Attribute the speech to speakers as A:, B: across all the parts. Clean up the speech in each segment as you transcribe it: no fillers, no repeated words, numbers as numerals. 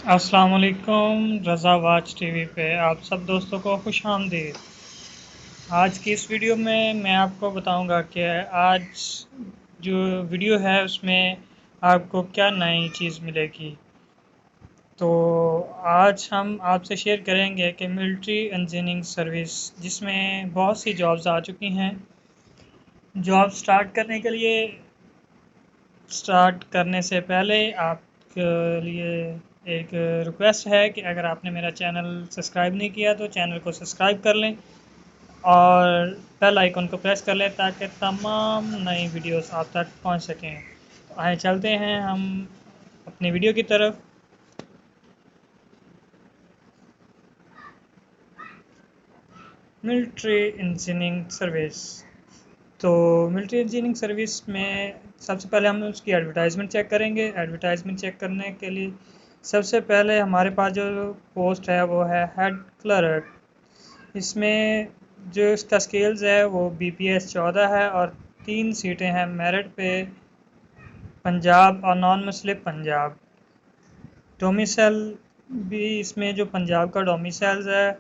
A: السلام علیکم، رضا watch T V پہ آپ سب دوستوں کو خوش آمدید۔ آج کی اس ویڈیو میں آپ کو بتاؤں گا کہ آج جو ویڈیو ہے اس میں آپ کو کیا نئی چیز ملے گی۔ تو آج ہم آپ سے شیئر کریں گے کہ ملٹری انجینئرنگ سروس، جس میں بہت سی جابز آ چکی ہیں۔ جاب سٹارٹ کرنے کے لیے سٹارٹ کرنے سے پہلے آپ کے لیے ایک ریکویسٹ ہے کہ اگر آپ نے میرا چینل سبسکرائب نہیں کیا تو چینل کو سبسکرائب کر لیں اور بیل آئیکن کو پریس کر لیں تاکہ تمام نئی ویڈیوز آپ تک پہنچ سکیں۔ تو آئے چلتے ہیں ہم اپنی ویڈیو کی طرف۔ ملٹری انجینئرنگ سروس، تو ملٹری انجینئرنگ سروس میں سب سے پہلے ہم اس کی ایڈورٹائزمنٹ چیک کریں گے۔ ایڈورٹائزمنٹ چیک کرنے کے لیے سب سے پہلے ہمارے پاس جو پوسٹ ہے وہ ہے ہیڈ کلرک۔ اس میں جو اس کا سکیلز ہے وہ BPS 14 ہے اور 3 سیٹیں ہیں میرٹ پہ، پنجاب اور نان مسلم پنجاب۔ ڈومیسائل بھی اس میں جو پنجاب کا ڈومیسائلز ہے،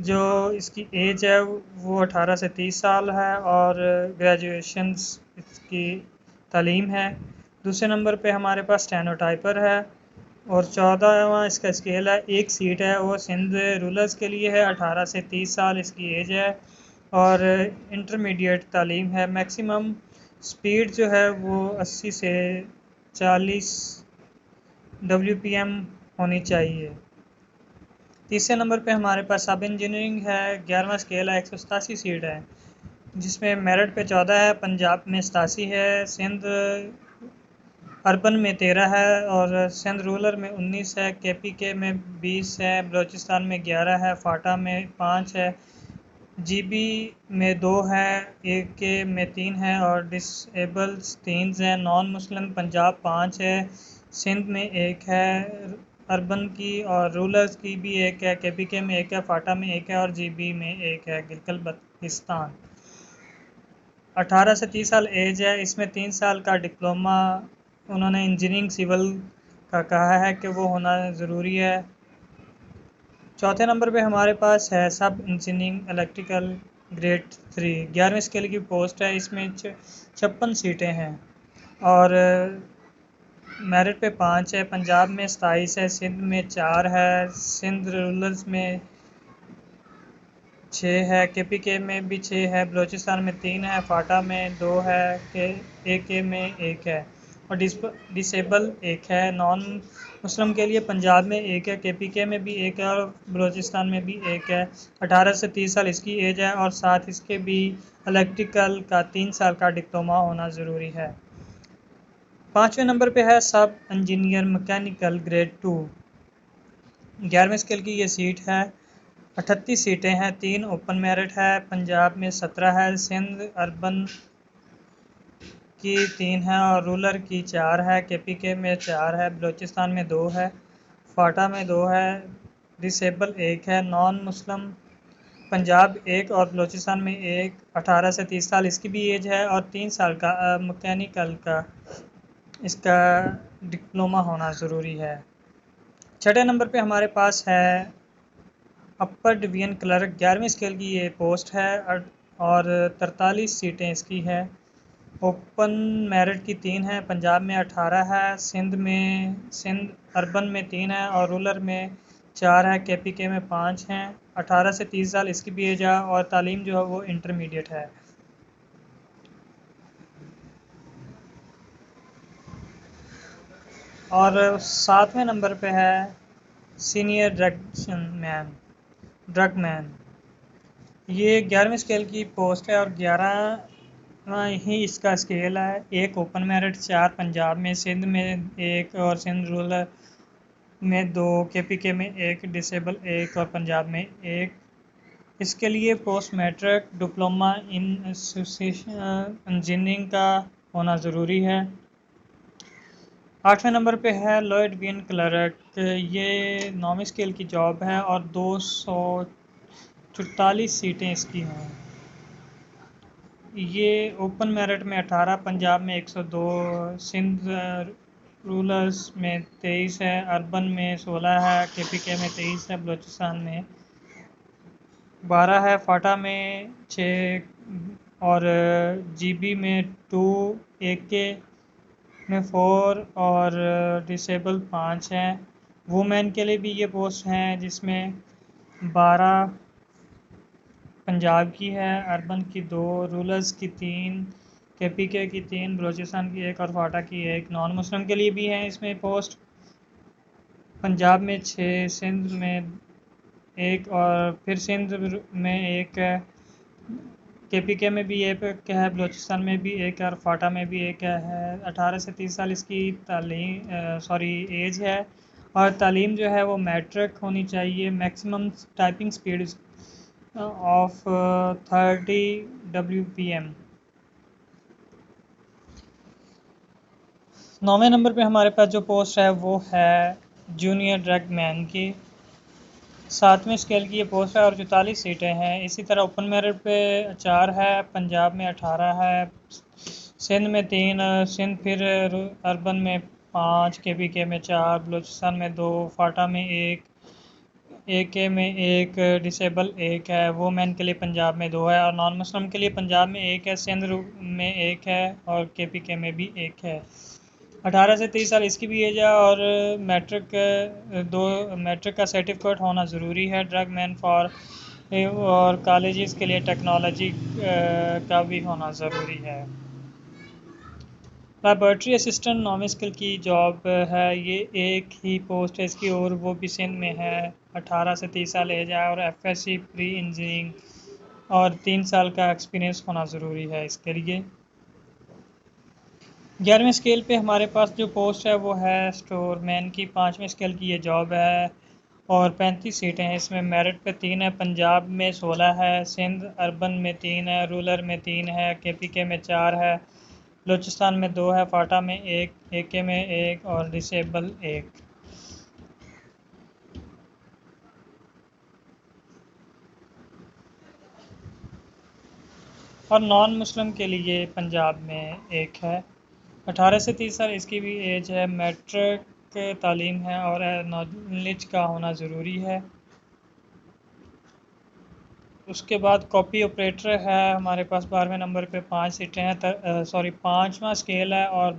A: جو اس کی ایج ہے وہ 18 سے 30 سال ہے اور گریجویشنز اس کی تعلیم ہے۔ دوسرے نمبر پہ ہمارے پاس اسٹینو ٹائپر ہے اور 14واں اس کا اسکیل ہے، ایک سیٹ ہے، وہ سندھ رولرز کے لیے ہے، 18 سے 30 سال اس کی ایج ہے اور انٹرمیڈیٹ تعلیم ہے۔ میکسیمم سپیڈ جو ہے وہ 80 سے 40 WPM ہونی چاہیے۔ تیسرے نمبر پہ ہمارے پاس سب انجینئرنگ ہے، 11واں اسکیل ہے، 187 سیٹ ہے، جس میں میرٹ پہ 14 ہے، پنجاب میں 87 ہے، سندھ اربن میں 13 ہے اور سندھ رولر میں 19 ہے، KPK میں 20 ہے، بلوچستان میں 11 ہے، فاٹا میں 5 ہے، GB میں 2 ہے، AK میں 3 ہے اور ڈسیبلز 3 ہیں۔ نان مسلم پنجاب 5 ہے، سندھ میں 1 ہے، اربن کی اور رولرز کی بھی 1 ہے، KPK میں 1 ہے، فاٹا میں 1 ہے اور GB میں 1 ہے، گلگت بلتستان۔ 18 سے 30 سال ایج ہے، اس میں 3 سال کا ڈپلومہ انہوں نے انجینئرنگ سول کا کہا ہے کہ وہ ہونا ضروری ہے۔ چوتھے نمبر پہ ہمارے پاس ہے سب انجینئرنگ الیکٹریکل گریڈ 3، 11ویں اسکیل کی پوسٹ ہے، اس میں 56 سیٹیں ہیں اور میرٹ پہ 5 ہے، پنجاب میں 27 ہے، سندھ میں 4 ہے، سندھ رولرز میں 6 ہے، KPK میں بھی 6 ہے، بلوچستان میں 3 ہے، فاٹا میں 2 ہے، AK میں 1 ہے اور ڈسیبل 1 ہے۔ نان مسلم کے لیے پنجاب میں 1 ہے، KPK میں بھی 1 ہے اور بلوچستان میں بھی 1 ہے۔ 18 سے 30 سال اس کی ایج ہے اور ساتھ اس کے بھی الیکٹریکل کا 3 سال کا ڈپلومہ ہونا ضروری ہے۔ 5ویں نمبر پہ ہے سب انجینئر میکینیکل گریڈ 2، 11ویں اسکیل کی یہ سیٹ ہے، 38 سیٹیں ہیں، 3 اوپن میرٹ ہے، پنجاب میں 17 ہے، سندھ اربن کی 3 ہے اور رولر کی 4 ہے، KPK میں 4 ہے، بلوچستان میں 2 ہے، فاٹا میں 2 ہے، ڈسیبل 1 ہے، نان مسلم پنجاب 1 اور بلوچستان میں 1۔ 18 سے 30 سال اس کی بھی ایج ہے اور 3 سال کا میکینیکل کا اس کا ڈپلومہ ہونا ضروری ہے۔ چھٹے نمبر پہ ہمارے پاس ہے اپر ڈویژن کلرک، 11ویں اسکیل کی یہ پوسٹ ہے اور 43 سیٹیں اس کی ہے۔ اوپن میرٹ کی 3 ہے، پنجاب میں 18 ہے، سندھ اربن میں 3 ہے اور رولر میں 4 ہے، KPK میں 5 ہیں۔ 18 سے 30 سال اس کی بھی ایج ہے اور تعلیم جو ہے وہ انٹرمیڈیٹ ہے۔ اور 7ویں نمبر پہ ہے سینئر ڈرگ مین، یہ 11ویں اسکیل کی پوسٹ ہے اور 11واں ہی اس کا اسکیل ہے، 1 اوپن میرٹ، 4 پنجاب میں، سندھ میں 1 اور سندھ رولر میں 2، KPK میں 1، ڈسیبل 1 اور پنجاب میں 1۔ اس کے لیے پوسٹ میٹرک ڈپلومہ ان انجینئرنگ کا ہونا ضروری ہے۔ 8ویں نمبر پہ ہے لوئر ڈویژن کلرک، یہ 9ویں اسکیل کی جاب ہے اور 244 سیٹیں اس کی ہیں۔ یہ اوپن میرٹ میں 18، پنجاب میں 102، سندھ رولرز میں 23 ہے، اربن میں 16 ہے، KPK میں 23 ہے، بلوچستان میں 12 ہے، فاٹا میں 6 اور GB میں 2، AK میں 4 اور ڈسیبل 5 ہیں۔ وومین کے لیے بھی یہ پوسٹ ہیں جس میں 12 پنجاب کی ہے، اربن کی 2، رولرز کی 3، KPK کی 3، بلوچستان کی 1 اور فاٹا کی 1۔ نان مسلم کے لیے بھی ہیں اس میں پوسٹ، پنجاب میں 6، سندھ میں 1 اور پھر سندھ میں 1 ہے، KPK میں بھی 1 ہے، بلوچستان میں بھی 1 ہے اور فاٹا میں بھی 1 ہے۔ 18 سے 30 سال اس کی ایج ہے اور تعلیم جو ہے وہ میٹرک ہونی چاہیے۔ Maximum typing speed of 30 WPM۔ 9ویں نمبر پہ ہمارے پاس جو پوسٹ ہے وہ ہے جونیئر ڈرگ مین کی، 7ویں اسکیل کی یہ پوسٹ ہے اور 44 سیٹیں ہیں۔ اسی طرح اوپن میرٹ پہ 4 ہے، پنجاب میں 18 ہے، سندھ میں 3، سندھ پھر اربن میں 5، KPK میں 4، بلوچستان میں 2، فاٹا میں 1، AK میں 1، ڈسیبل 1 ہے۔ وومین کے لیے پنجاب میں 2 ہے اور نان مسلم کے لیے پنجاب میں 1 ہے، سندھ میں 1 ہے اور KPK میں بھی 1 ہے۔ 18 سے 30 سال اس کی بھی ایج ہے اور میٹرک کا سرٹیفکیٹ ہونا ضروری ہے ڈرگ مین فار، اور کالجز کے لیے ٹیکنالوجی کا بھی ہونا ضروری ہے۔ لیبارٹری اسسٹنٹ 9ویں اسکل کی جاب ہے، یہ ایک ہی پوسٹ ہے اس کی اور وہ بھی سندھ میں ہے، 18 سے 30 سال ایج ہے اور FSC پری انجینئرنگ اور 3 سال کا ایکسپیرینس ہونا ضروری ہے اس کے لیے۔ 11ویں اسکیل پہ ہمارے پاس جو پوسٹ ہے وہ ہے اسٹور مین کی، 5ویں اسکیل کی یہ جاب ہے اور 35 سیٹیں ہیں۔ اس میں میرٹ پہ 3 ہے، پنجاب میں 16 ہے، سندھ اربن میں 3 ہے، رولر میں 3 ہے، KPK میں 4 ہے، بلوچستان میں 2 ہے، فاٹا میں 1، AK میں 1 اور ڈسیبل 1۔ اور نان مسلم کے لیے پنجاب میں 1 ہے۔ 18 سے 30 سال اس کی بھی ایج ہے، میٹرک تعلیم ہے اور نالج کا ہونا ضروری ہے۔ اس کے بعد کاپی آپریٹر ہے ہمارے پاس 12ویں نمبر پہ 5 سیٹیں ہیں، 5واں اسکیل ہے اور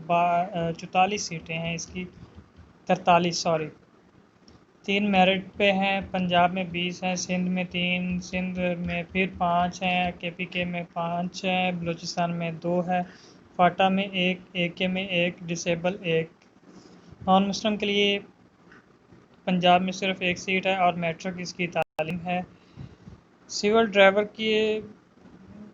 A: 44 سیٹیں ہیں اس کی، 43 3 میرٹ پہ ہیں، پنجاب میں 20 ہیں، سندھ میں 3، سندھ میں پھر 5 ہیں، KPK میں 5 ہیں، بلوچستان میں 2 ہے، فاٹا میں 1، AK میں 1، ڈسیبل 1۔ نان مسلم کے لیے پنجاب میں صرف 1 سیٹ ہے اور میٹرک اس کی تعلیم ہے۔ سول ڈرائیور کی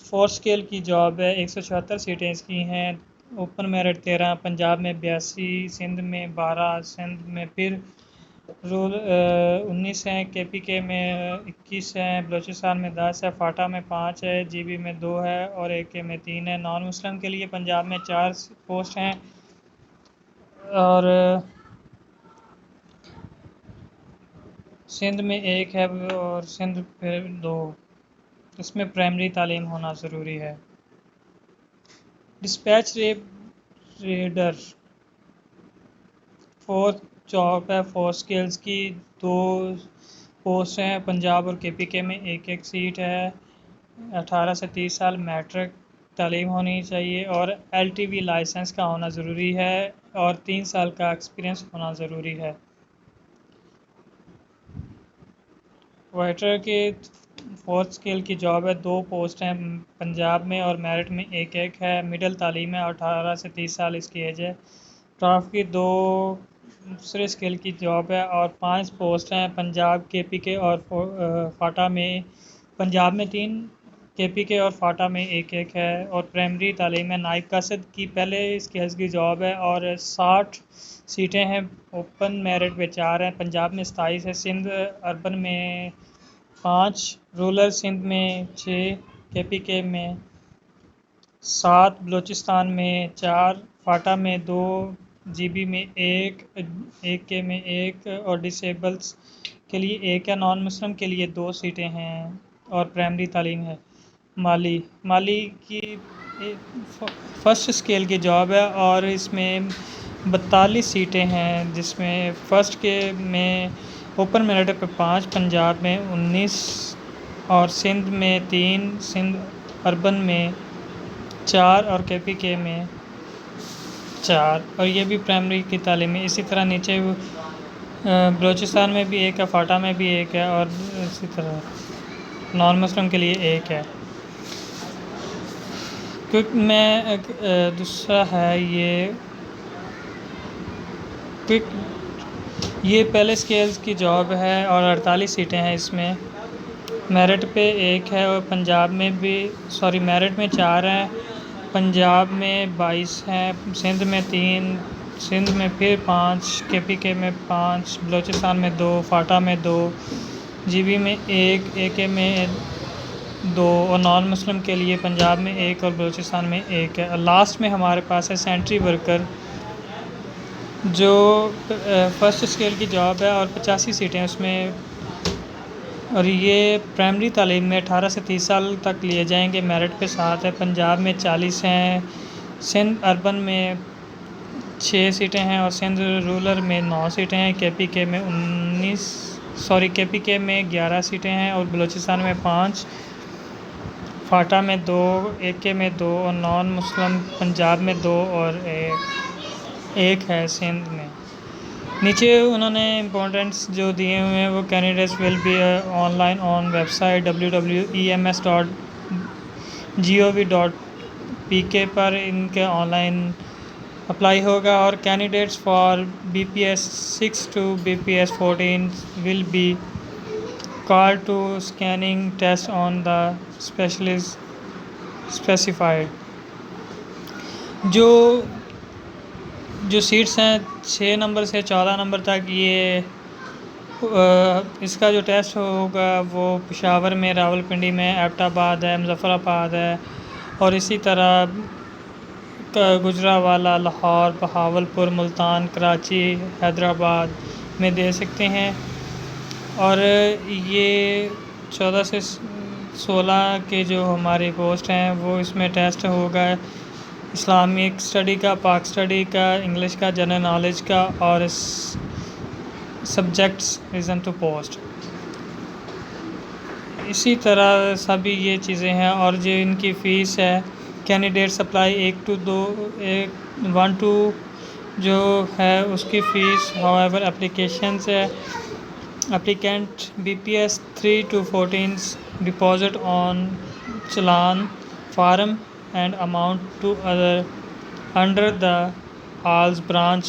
A: 4 اسکیل کی جاب ہے، 176 سیٹیں اس کی ہیں، اوپن میرٹ 13، پنجاب میں 82، سندھ میں 12، سندھ میں پھر 19 ہیں، KPK میں 21 ہیں، بلوچستان میں 10 ہے، فاٹا میں 5 ہے، GB میں 2 ہے اور AK میں 3 ہے۔ نان مسلم کے لیے پنجاب میں 4 پوسٹ ہیں اور سندھ میں 1 ہے اور سندھ پھر 2، اس میں پرائمری تعلیم ہونا ضروری ہے۔ ڈسپیچ ریڈر 4 جاب ہے، 4 اسکیلز کی، 2 پوسٹ ہیں، پنجاب اور KPK میں 1 سیٹ ہے۔ 18 سے 30 سال میٹرک تعلیم ہونی چاہیے اور LTV لائسنس کا ہونا ضروری ہے اور 3 سال کا ایکسپیرینس ہونا ضروری ہے۔ وائٹر کی 4 اسکیل کی جاب ہے، 2 پوسٹ ہیں پنجاب میں اور میرٹ میں 1 ہے، مڈل تعلیم ہے، 18 سے 30 سال اس کی ایج ہے۔ ٹراف کی 2 دوسرے اسکیل کی جاب ہے اور 5 پوسٹ ہیں پنجاب، KPK اور فاٹا میں، پنجاب میں 3، KPK اور فاٹا میں 1 ہے اور پرائمری تعلیم ہے۔ نائب قاصد کی پہلے اسکیلز کی جاب ہے اور 60 سیٹیں ہیں، اوپن میرٹ پہ 4 ہیں، پنجاب میں 27 ہے، سندھ اربن میں 5، رولر سندھ میں 6، KPK میں 7، بلوچستان میں 4، فاٹا میں 2، GB میں 1، AK میں 1 اور ڈسیبلز کے لیے 1 ہے۔ نان مسلم کے لیے 2 سیٹیں ہیں اور پرائمری تعلیم ہے۔ مالی کی 1 اسکیل کی جاب ہے اور اس میں 42 سیٹیں ہیں، جس میں فرسٹ کے میں اوپن میرٹ پہ 5، پنجاب میں 19 اور سندھ میں 3، سندھ اربن میں 4 اور کے پی کے میں 4، اور یہ بھی پرائمری کی تعلیم ہے۔ اسی طرح نیچے بلوچستان میں بھی 1 ہے، فاٹا میں بھی 1 ہے، اور اسی طرح نان مسلم کے لیے 1 ہے۔ کیونکہ میں دوسرا ہے یہ پہلے اسکیلز کی جاب ہے اور 48 سیٹیں ہیں اس میں۔ میرٹ پہ 1 ہے، اور پنجاب میں بھی میرٹ میں 4 ہیں، پنجاب میں 22 ہیں، سندھ میں 3، سندھ میں پھر 5، کے پی کے میں 5، بلوچستان میں 2، فاٹا میں 2، جی بی میں 1، اے کے میں 2، اور نان مسلم کے لیے پنجاب میں 1 اور بلوچستان میں 1 ہے۔ اور لاسٹ میں ہمارے پاس ہے سینٹری ورکر، جو فرسٹ اسکیل کی جاب ہے اور 85 سیٹیں اس میں، اور یہ پرائمری تعلیم میں 18 سے 30 سال تک لیے جائیں گے، میرٹ پہ 7 ہے، پنجاب میں 40 ہیں، سندھ اربن میں 6 سیٹیں ہیں، اور سندھ رورل میں 9 سیٹیں ہیں، کے پی کے میں 11 سیٹیں ہیں، اور بلوچستان میں 5، فاٹا میں 2، اے کے میں 2، اور نان مسلم پنجاب میں 2 اور 1 ہے سندھ میں۔ نیچے انہوں نے امپورٹنٹس جو دیے ہوئے ہیں وہ candidates will be online on website www.ems.gov.pk پر ان کے آن لائن اپلائی ہوگا، اور candidates for BPS 6 to BPS 14 will be called to scanning test on the specified۔ جو سیٹس ہیں 6 نمبر سے 14 نمبر تک، یہ اس کا جو ٹیسٹ ہوگا وہ پشاور میں، راولپنڈی میں، ایبٹ آباد ہے، مظفر آباد ہے، اور اسی طرح گجرانوالہ، لاہور، بہاولپور، ملتان، کراچی، حیدرآباد میں دے سکتے ہیں۔ اور یہ 14 سے 16 کے جو ہماری پوسٹ ہیں وہ اس میں ٹیسٹ ہوگا اسلامک اسٹڈی کا، پاک اسٹڈی کا، انگلش کا، جنرل نالج کا، اور سبجیکٹس ریزن ٹو پوسٹ۔ اسی طرح سبھی یہ چیزیں ہیں، اور جو ان کی فیس ہے کینڈیڈیٹس اپلائی 1 to جو ہے اس کی فیس، however اپلیکیشنز ہے applicant BPS 3 to 14 deposit on challan form and amount to under the Halls branch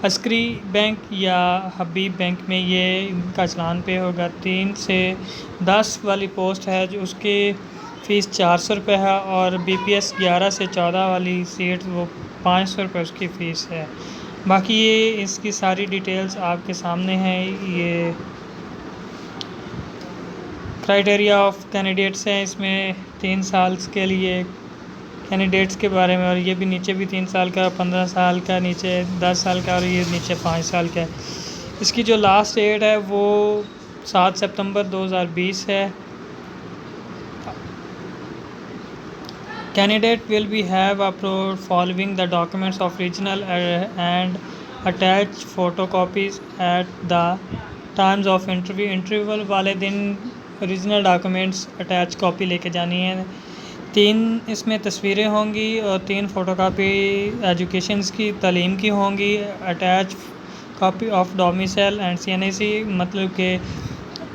A: عسکری بینک یا حبیب بینک میں یہ ان کا چلان پے ہوگا۔ 3 سے 10 والی پوسٹ ہے جو اس کی فیس 400 روپے ہے، اور BPS 11 سے 14 والی سیٹ وہ 500 روپے اس کی فیس ہے۔ باقی یہ اس کی ساری ڈیٹیلز آپ کے سامنے ہیں۔ یہ کرائٹیریا آف کینڈیڈیٹس ہیں، اس میں 3 سال کے لیے کینڈیڈیٹس کے بارے میں، اور یہ بھی نیچے بھی 3 سال کا، 15 سال کا، نیچے 10 سال کا، اور یہ نیچے 5 سال کا ہے۔ اس کی جو لاسٹ ڈیٹ ہے وہ 7 ستمبر 2020 ہے۔ Candidate will be have upload following the documents of original and attach photocopies at the times of interview۔ Interview والے دن اوریجنل ڈاکومنٹس اٹیچ کاپی لے کے جانی ہے۔ 3 اس میں تصویریں ہوں گی، اور 3 فوٹو کاپی ایجوکیشنز کی، تعلیم کی ہوں گی۔ Attach copy of domicile and CNAC، مطلب کہ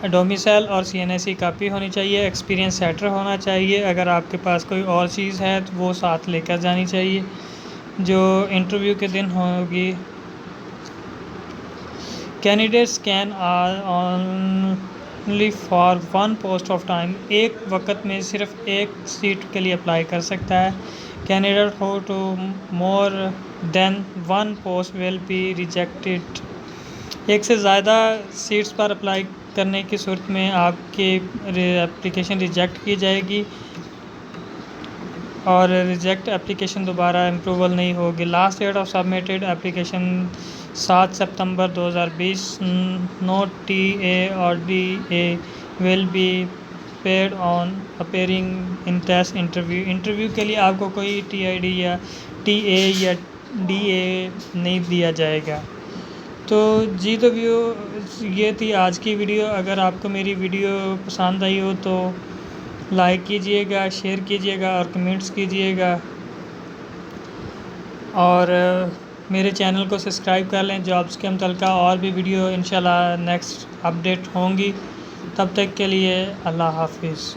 A: ڈومیسائل اور CNAC کاپی ہونی چاہیے۔ ایکسپیرینس سیٹر ہونا چاہیے، اگر آپ کے پاس کوئی اور چیز ہے تو وہ ساتھ لے کر جانی چاہیے جو انٹرویو کے دن ہوگی۔ Candidates can only for 1 post of time, ایک وقت میں صرف ایک سیٹ کے لیے اپلائی کر سکتا ہے۔ Candidate who to more than 1 post will be rejected. ایک سے زیادہ سیٹس پر اپلائی کرنے کی صورت میں آپ کی اپلیکیشن ریجیکٹ کی جائے گی، اور ریجیکٹ اپلیکیشن دوبارہ اپروول نہیں ہوگی۔ Last date of submitted application 7 September 2020۔ No TA اور DA will be paid on appearing in test interview. Interview کے لیے آپ کو کوئی TID یا TA یا DA نہیں دیا جائے گا۔ تو جی تو یہ تھی آج کی ویڈیو۔ اگر آپ کو میری ویڈیو پسند آئی ہو تو لائک کیجئے گا، شیئر کیجئے گا اور کمنٹس کیجئے گا، اور میرے چینل کو سبسکرائب کر لیں۔ جابس کے متعلقہ اور بھی ویڈیو انشاءاللہ نیکسٹ اپڈیٹ ہوں گی۔ تب تک کے لیے اللہ حافظ۔